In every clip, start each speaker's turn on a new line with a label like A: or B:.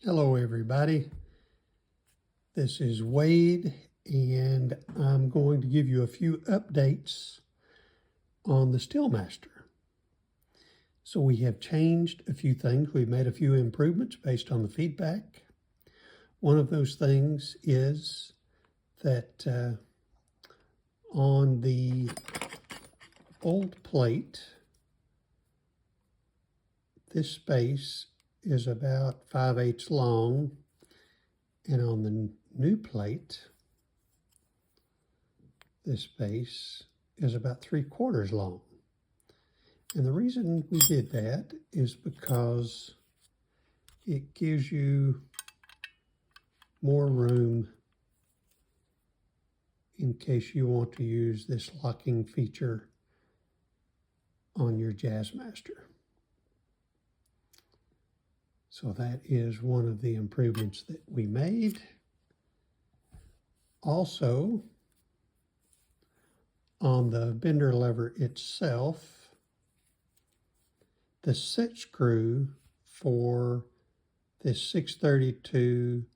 A: Hello everybody, this is Wade and I'm going to give you a few updates on the SteelMaster. So we have changed a few things, we've made a few improvements based on the feedback. One of those things is that on the old plate, this space is about 5/8 long, and on the new plate, this space is about 3/4 long. And the reason we did that is because it gives you more room in case you want to use this locking feature on your Jazzmaster. So that is one of the improvements that we made. Also, on the bender lever itself, the set screw for this 632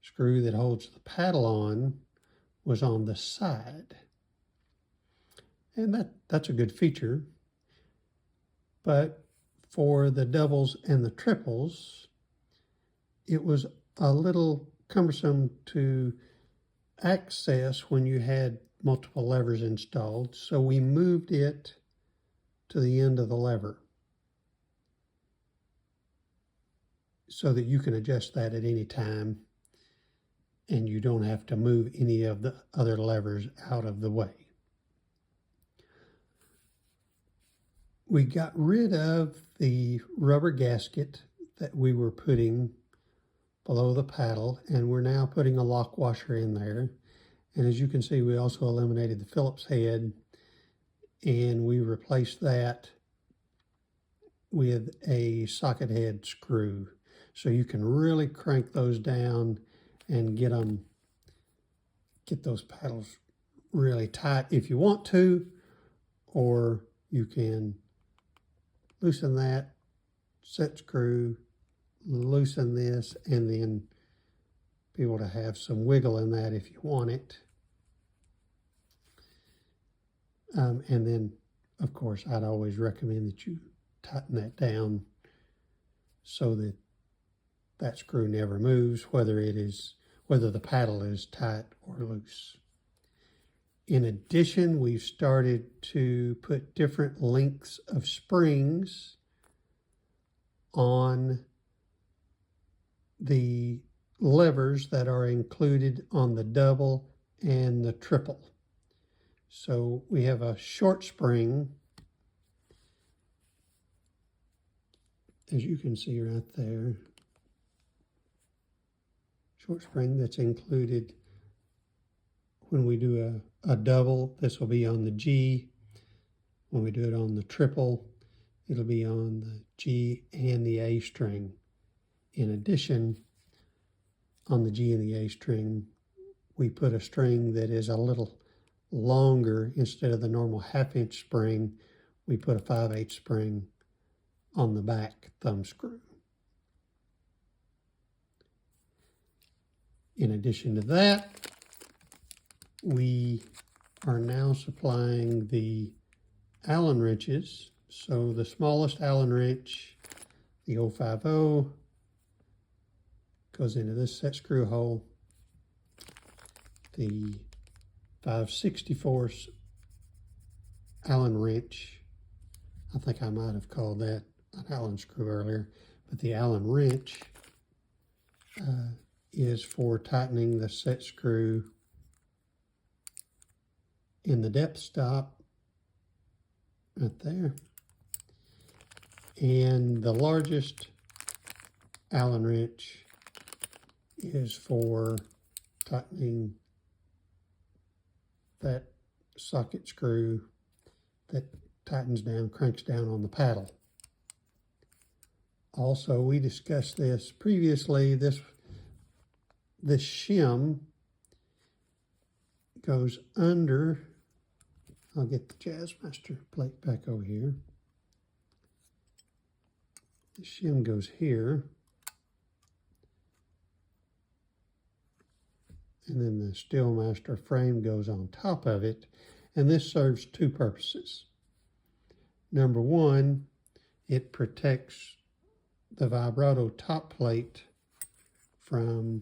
A: screw that holds the paddle on was on the side. And that's a good feature. But for the doubles and the triples, it was a little cumbersome to access when you had multiple levers installed, so we moved it to the end of the lever so that you can adjust that at any time and you don't have to move any of the other levers out of the way. We got rid of the rubber gasket that we were putting below the paddle, and we're now putting a lock washer in there. And as you can see, we also eliminated the Phillips head, and we replaced that with a socket head screw. So you can really crank those down and get those paddles really tight if you want to, or you can loosen that, set screw, loosen this, and then be able to have some wiggle in that if you want it. And then, of course, I'd always recommend that you tighten that down so that that screw never moves, whether the paddle is tight or loose. In addition, we've started to put different lengths of springs on the levers that are included on the double and the triple. So we have a short spring, as you can see right there, short spring that's included when we do a double. This will be on the G. When we do it on the triple, it'll be on the G and the A string. In addition, on the G and the A string, we put a string that is a little longer. Instead of the normal 1/2" spring, we put a 5/8 spring on the back thumb screw. In addition to that, we are now supplying the Allen wrenches. So the smallest Allen wrench, the 050, goes into this set screw hole. The 5/64 Allen wrench, I think I might have called that an Allen screw earlier, but the Allen wrench is for tightening the set screw in the depth stop right there. And the largest Allen wrench is for tightening that socket screw that tightens down, cranks down on the paddle. Also, we discussed this previously, this shim goes under. I'll get the Jazzmaster plate back over here. The shim goes here, and then the SteelMaster frame goes on top of it. And this serves two purposes. Number one, it protects the vibrato top plate from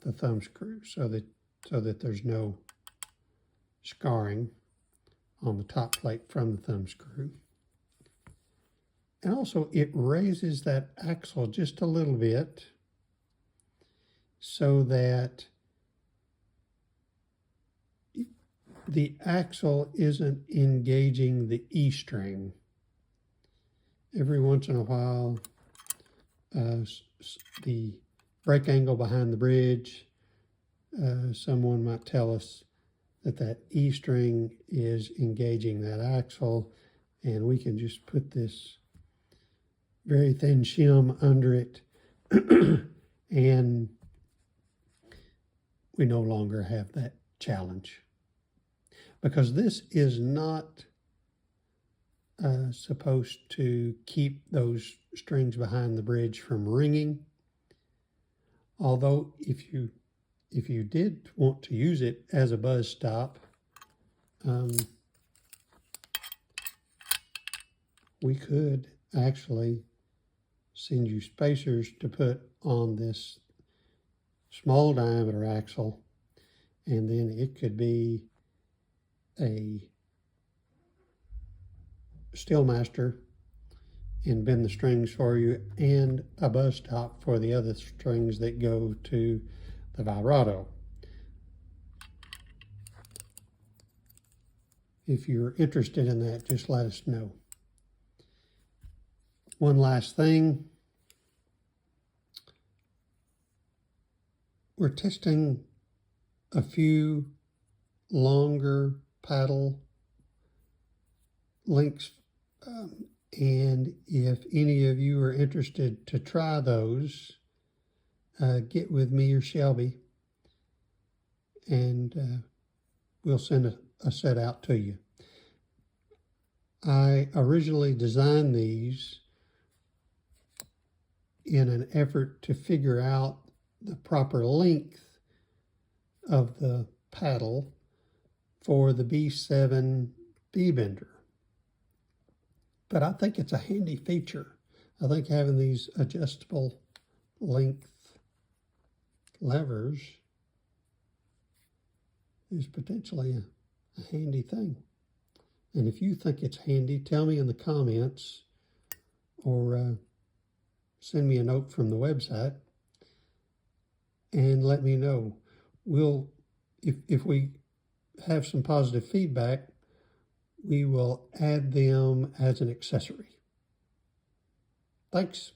A: the thumb screw so that there's no scarring on the top plate from the thumb screw. And also it raises that axle just a little bit so that the axle isn't engaging the E-string. Every once in a while, the brake angle behind the bridge, someone might tell us that E-string is engaging that axle, and we can just put this very thin shim under it and we no longer have that challenge, because this is not supposed to keep those strings behind the bridge from ringing. Although if you did want to use it as a buzz stop, we could actually send you spacers to put on this small diameter axle, and then it could be a SteelMaster and bend the strings for you, and a buzz stop for the other strings that go to the vibrato. If you're interested in that, just let us know. One last thing. We're testing a few longer paddle lengths, and if any of you are interested to try those, get with me or Shelby, and we'll send a set out to you. I originally designed these in an effort to figure out the proper length of the paddle for the B7 B-bender. But I think it's a handy feature. I think having these adjustable length levers is potentially a handy thing. And if you think it's handy, tell me in the comments, or send me a note from the website and let me know. If we have some positive feedback, we will add them as an accessory. Thanks.